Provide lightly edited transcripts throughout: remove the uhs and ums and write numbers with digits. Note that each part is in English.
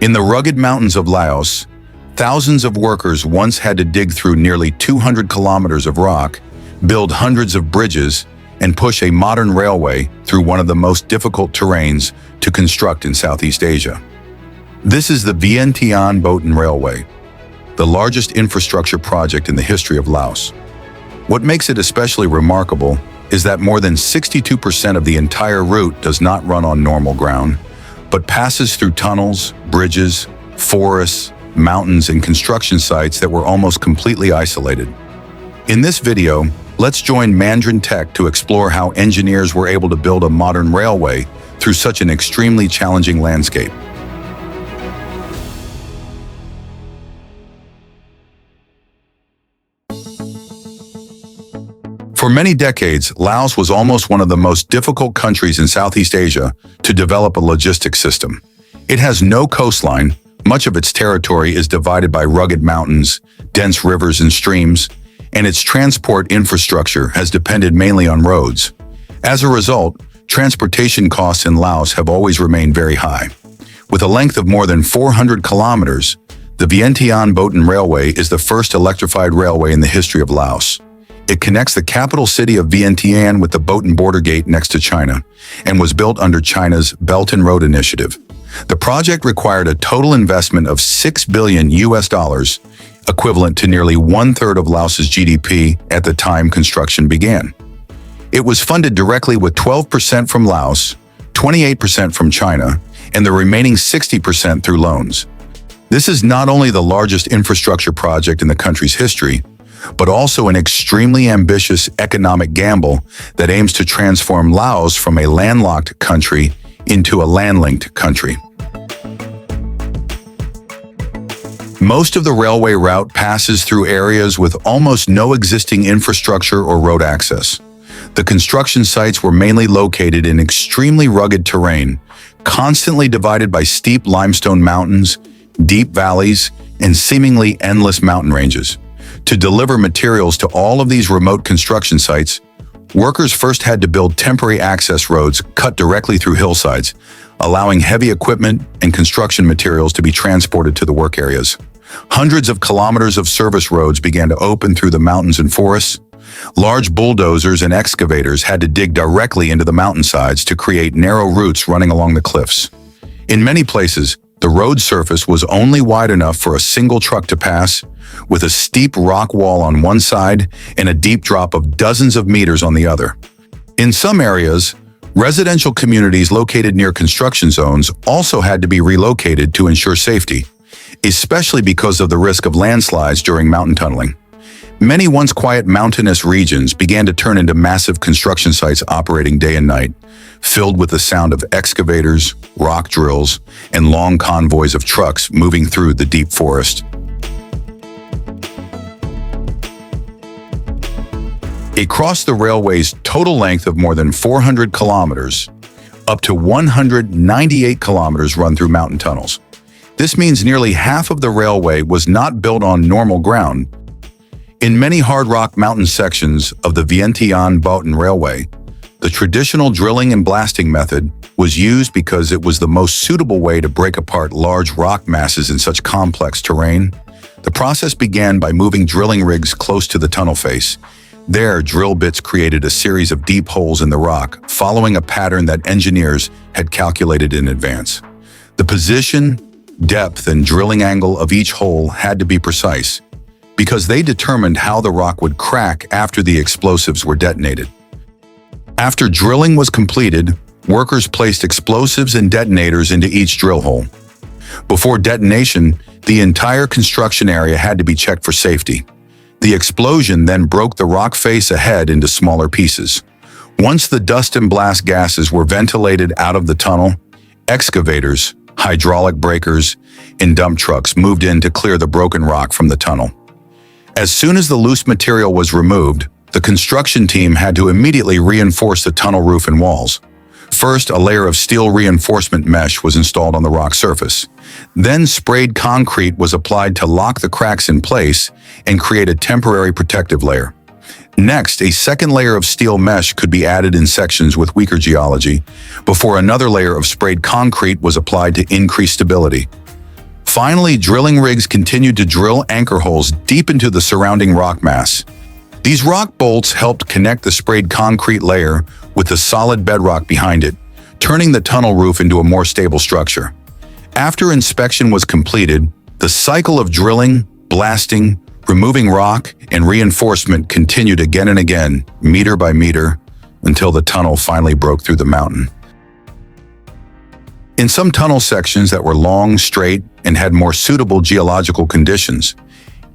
In the rugged mountains of Laos, thousands of workers once had to dig through nearly 200 kilometers of rock, build hundreds of bridges, and push a modern railway through one of the most difficult terrains to construct in Southeast Asia. This is the Vientiane Boten Railway, the largest infrastructure project in the history of Laos. What makes it especially remarkable is that more than 62% of the entire route does not run on normal ground, but passes through tunnels, bridges, forests, mountains, and construction sites that were almost completely isolated. In this video, let's join Mandarin Tech to explore how engineers were able to build a modern railway through such an extremely challenging landscape. For many decades, Laos was almost one of the most difficult countries in Southeast Asia to develop a logistics system. It has no coastline, much of its territory is divided by rugged mountains, dense rivers and streams, and its transport infrastructure has depended mainly on roads. As a result, transportation costs in Laos have always remained very high. With a length of more than 400 kilometers, the Vientiane Boten Railway is the first electrified railway in the history of Laos. It connects the capital city of Vientiane with the Boten border gate next to China, and was built under China's Belt and Road Initiative. The project required a total investment of $6 billion, equivalent to nearly one-third of Laos's GDP at the time construction began. It was funded directly with 12% from Laos, 28% from China, and the remaining 60% through loans. This is not only the largest infrastructure project in the country's history, but also an extremely ambitious economic gamble that aims to transform Laos from a landlocked country into a land-linked country. Most of the railway route passes through areas with almost no existing infrastructure or road access. The construction sites were mainly located in extremely rugged terrain, constantly divided by steep limestone mountains, deep valleys, and seemingly endless mountain ranges. To deliver materials to all of these remote construction sites, workers first had to build temporary access roads cut directly through hillsides, allowing heavy equipment and construction materials to be transported to the work areas. Hundreds of kilometers of service roads began to open through the mountains and forests. Large bulldozers and excavators had to dig directly into the mountainsides to create narrow routes running along the cliffs. In many places, the road surface was only wide enough for a single truck to pass, with a steep rock wall on one side and a deep drop of dozens of meters on the other. In some areas, residential communities located near construction zones also had to be relocated to ensure safety, especially because of the risk of landslides during mountain tunneling. Many once quiet mountainous regions began to turn into massive construction sites operating day and night, filled with the sound of excavators, rock drills, and long convoys of trucks moving through the deep forest. Across the railway's total length of more than 400 kilometers, up to 198 kilometers run through mountain tunnels. This means nearly half of the railway was not built on normal ground. In many hard rock mountain sections of the Vientiane Boten Railway, the traditional drilling and blasting method was used because it was the most suitable way to break apart large rock masses in such complex terrain. The process began by moving drilling rigs close to the tunnel face. There, drill bits created a series of deep holes in the rock, following a pattern that engineers had calculated in advance. The position, depth, and drilling angle of each hole had to be precise, because they determined how the rock would crack after the explosives were detonated. After drilling was completed, workers placed explosives and detonators into each drill hole. Before detonation, the entire construction area had to be checked for safety. The explosion then broke the rock face ahead into smaller pieces. Once the dust and blast gases were ventilated out of the tunnel, excavators, hydraulic breakers, and dump trucks moved in to clear the broken rock from the tunnel. As soon as the loose material was removed, the construction team had to immediately reinforce the tunnel roof and walls. First, a layer of steel reinforcement mesh was installed on the rock surface. Then sprayed concrete was applied to lock the cracks in place and create a temporary protective layer. Next, a second layer of steel mesh could be added in sections with weaker geology, before another layer of sprayed concrete was applied to increase stability. Finally, drilling rigs continued to drill anchor holes deep into the surrounding rock mass. These rock bolts helped connect the sprayed concrete layer with the solid bedrock behind it, turning the tunnel roof into a more stable structure. After inspection was completed, the cycle of drilling, blasting, removing rock, and reinforcement continued again and again, meter by meter, until the tunnel finally broke through the mountain. In some tunnel sections that were long, straight, and had more suitable geological conditions,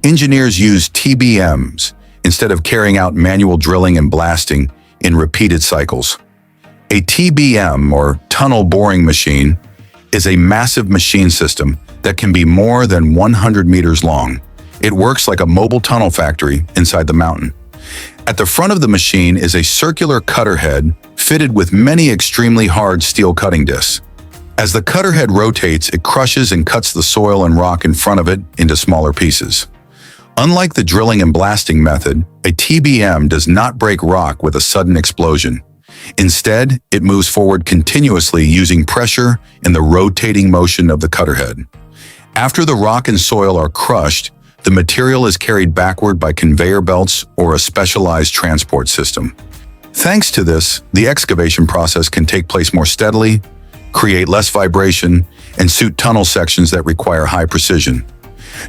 engineers used TBMs instead of carrying out manual drilling and blasting in repeated cycles. A TBM, or tunnel boring machine, is a massive machine system that can be more than 100 meters long. It works like a mobile tunnel factory inside the mountain. At the front of the machine is a circular cutter head fitted with many extremely hard steel cutting discs. As the cutter head rotates, it crushes and cuts the soil and rock in front of it into smaller pieces. Unlike the drilling and blasting method, a TBM does not break rock with a sudden explosion. Instead, it moves forward continuously using pressure and the rotating motion of the cutter head. After the rock and soil are crushed, the material is carried backward by conveyor belts or a specialized transport system. Thanks to this, the excavation process can take place more steadily, create less vibration, and suit tunnel sections that require high precision.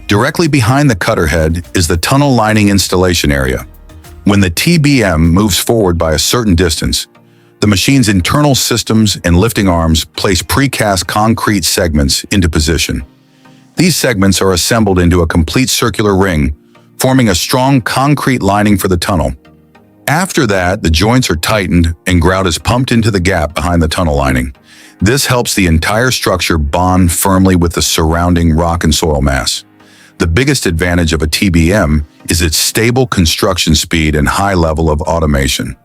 Directly behind the cutter head is the tunnel lining installation area. When the TBM moves forward by a certain distance, the machine's internal systems and lifting arms place precast concrete segments into position. These segments are assembled into a complete circular ring, forming a strong concrete lining for the tunnel. After that, the joints are tightened and grout is pumped into the gap behind the tunnel lining. This helps the entire structure bond firmly with the surrounding rock and soil mass. The biggest advantage of a TBM is its stable construction speed and high level of automation.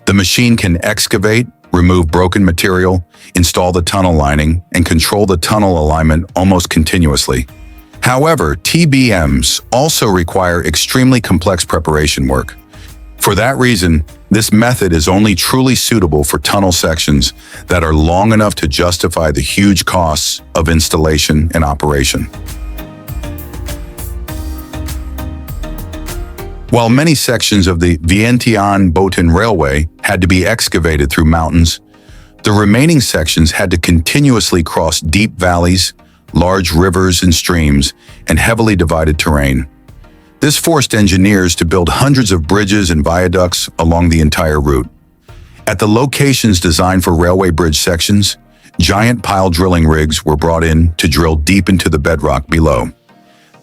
The machine can excavate, remove broken material, install the tunnel lining, and control the tunnel alignment almost continuously. However, TBMs also require extremely complex preparation work. For that reason, this method is only truly suitable for tunnel sections that are long enough to justify the huge costs of installation and operation. While many sections of the Vientiane Boten Railway had to be excavated through mountains, the remaining sections had to continuously cross deep valleys, large rivers and streams, and heavily divided terrain. This forced engineers to build hundreds of bridges and viaducts along the entire route. At the locations designed for railway bridge sections, giant pile drilling rigs were brought in to drill deep into the bedrock below.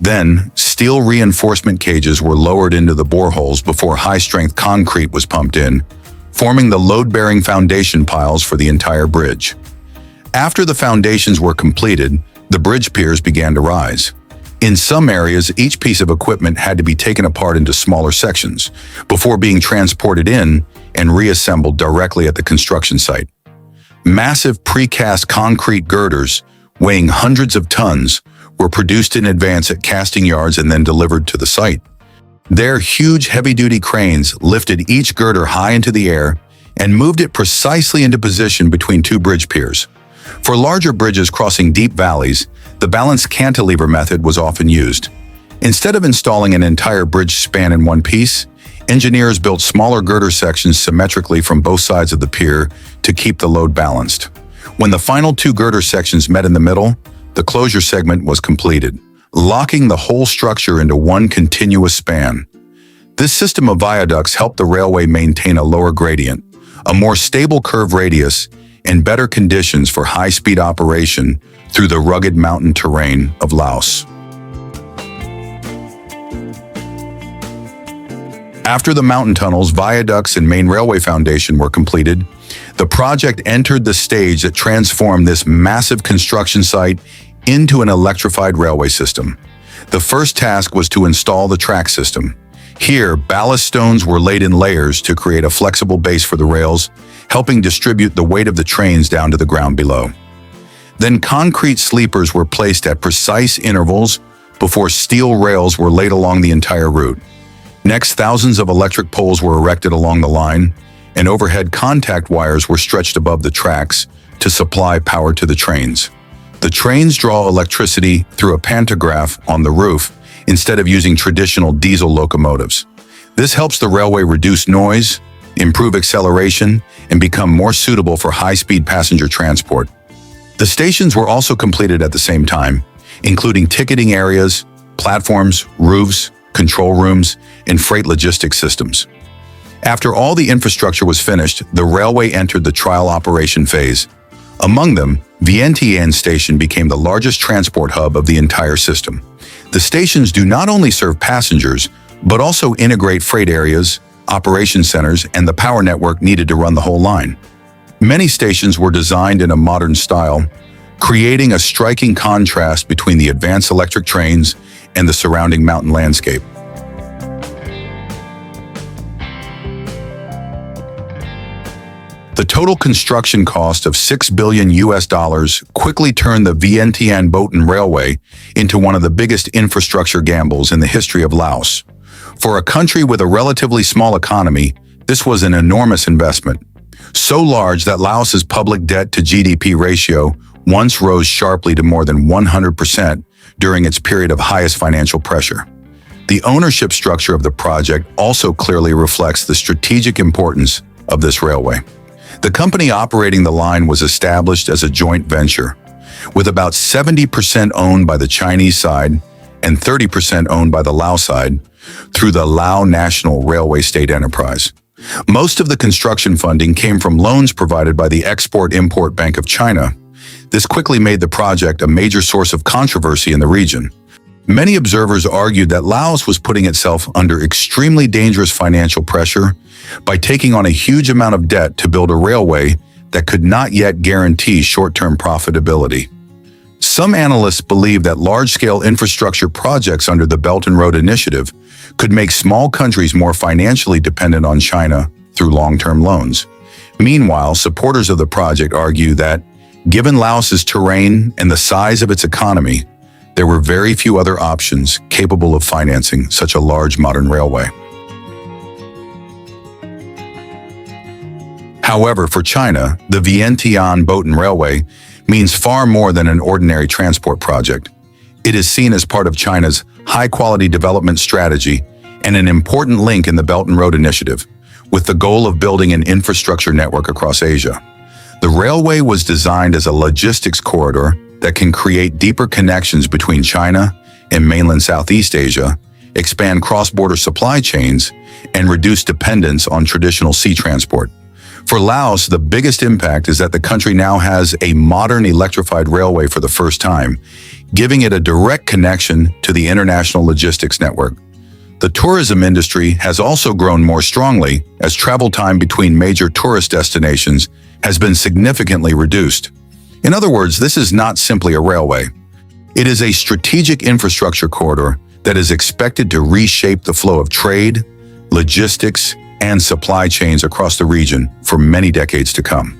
Then, steel reinforcement cages were lowered into the boreholes before high-strength concrete was pumped in, forming the load-bearing foundation piles for the entire bridge. After the foundations were completed, the bridge piers began to rise. In some areas, each piece of equipment had to be taken apart into smaller sections before being transported in and reassembled directly at the construction site. Massive precast concrete girders, weighing hundreds of tons, were produced in advance at casting yards and then delivered to the site. There, huge heavy-duty cranes lifted each girder high into the air and moved it precisely into position between two bridge piers. For larger bridges crossing deep valleys, the balanced cantilever method was often used. Instead of installing an entire bridge span in one piece, engineers built smaller girder sections symmetrically from both sides of the pier to keep the load balanced. When the final two girder sections met in the middle, the closure segment was completed, locking the whole structure into one continuous span. This system of viaducts helped the railway maintain a lower gradient, a more stable curve radius, and better conditions for high-speed operation through the rugged mountain terrain of Laos. After the mountain tunnels, viaducts, and main railway foundation were completed, the project entered the stage that transformed this massive construction site into an electrified railway system. The first task was to install the track system. Here, ballast stones were laid in layers to create a flexible base for the rails, helping distribute the weight of the trains down to the ground below. Then concrete sleepers were placed at precise intervals before steel rails were laid along the entire route. Next, thousands of electric poles were erected along the line, and overhead contact wires were stretched above the tracks to supply power to the trains. The trains draw electricity through a pantograph on the roof instead of using traditional diesel locomotives. This helps the railway reduce noise, improve acceleration, and become more suitable for high-speed passenger transport. The stations were also completed at the same time, including ticketing areas, platforms, roofs, control rooms, and freight logistics systems. After all the infrastructure was finished, the railway entered the trial operation phase. Among them, Vientiane station became the largest transport hub of the entire system. The stations do not only serve passengers, but also integrate freight areas, operation centers, and the power network needed to run the whole line. Many stations were designed in a modern style, creating a striking contrast between the advanced electric trains and the surrounding mountain landscape. The total construction cost of $6 billion quickly turned the Vientiane Boten Railway into one of the biggest infrastructure gambles in the history of Laos. For a country with a relatively small economy, this was an enormous investment. So large that Laos's public debt to GDP ratio once rose sharply to more than 100% during its period of highest financial pressure. The ownership structure of the project also clearly reflects the strategic importance of this railway. The company operating the line was established as a joint venture, with about 70% owned by the Chinese side and 30% owned by the Lao side through the Lao National Railway State Enterprise. Most of the construction funding came from loans provided by the Export-Import Bank of China. This quickly made the project a major source of controversy in the region. Many observers argued that Laos was putting itself under extremely dangerous financial pressure by taking on a huge amount of debt to build a railway that could not yet guarantee short-term profitability. Some analysts believe that large-scale infrastructure projects under the Belt and Road Initiative could make small countries more financially dependent on China through long-term loans. Meanwhile, supporters of the project argue that, given Laos's terrain and the size of its economy, there were very few other options capable of financing such a large modern railway. However, for China, the Vientiane Boten Railway means far more than an ordinary transport project. It is seen as part of China's high-quality development strategy and an important link in the Belt and Road Initiative, with the goal of building an infrastructure network across Asia. The railway was designed as a logistics corridor that can create deeper connections between China and mainland Southeast Asia, expand cross-border supply chains, and reduce dependence on traditional sea transport. For Laos, the biggest impact is that the country now has a modern electrified railway for the first time, giving it a direct connection to the international logistics network. The tourism industry has also grown more strongly as travel time between major tourist destinations has been significantly reduced. In other words, this is not simply a railway. It is a strategic infrastructure corridor that is expected to reshape the flow of trade, logistics, and supply chains across the region for many decades to come.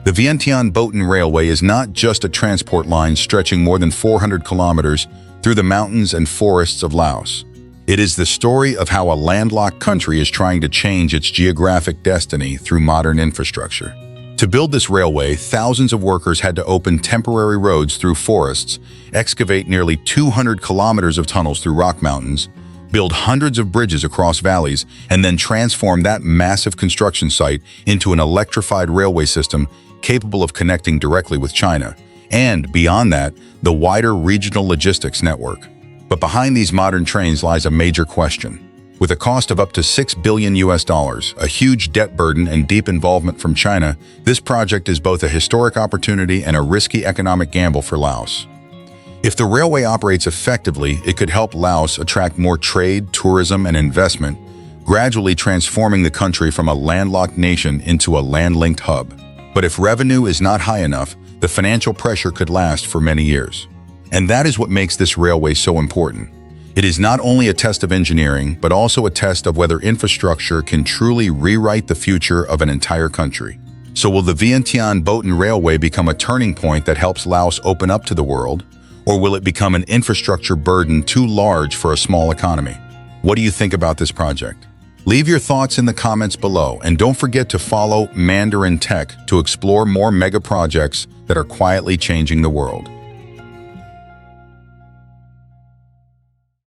The Vientiane Boten Railway is not just a transport line stretching more than 400 kilometers through the mountains and forests of Laos. It is the story of how a landlocked country is trying to change its geographic destiny through modern infrastructure. To build this railway, thousands of workers had to open temporary roads through forests, excavate nearly 200 kilometers of tunnels through rock mountains, build hundreds of bridges across valleys, and then transform that massive construction site into an electrified railway system capable of connecting directly with China, and, beyond that, the wider regional logistics network. But behind these modern trains lies a major question. With a cost of up to $6 billion, a huge debt burden, and deep involvement from China, this project is both a historic opportunity and a risky economic gamble for Laos. If the railway operates effectively, it could help Laos attract more trade, tourism, and investment, gradually transforming the country from a landlocked nation into a land-linked hub. But if revenue is not high enough, the financial pressure could last for many years. And that is what makes this railway so important. It is not only a test of engineering, but also a test of whether infrastructure can truly rewrite the future of an entire country. So will the Vientiane Boten Railway become a turning point that helps Laos open up to the world? Or will it become an infrastructure burden too large for a small economy? What do you think about this project? Leave your thoughts in the comments below, and don't forget to follow Mandarin Tech to explore more mega projects that are quietly changing the world.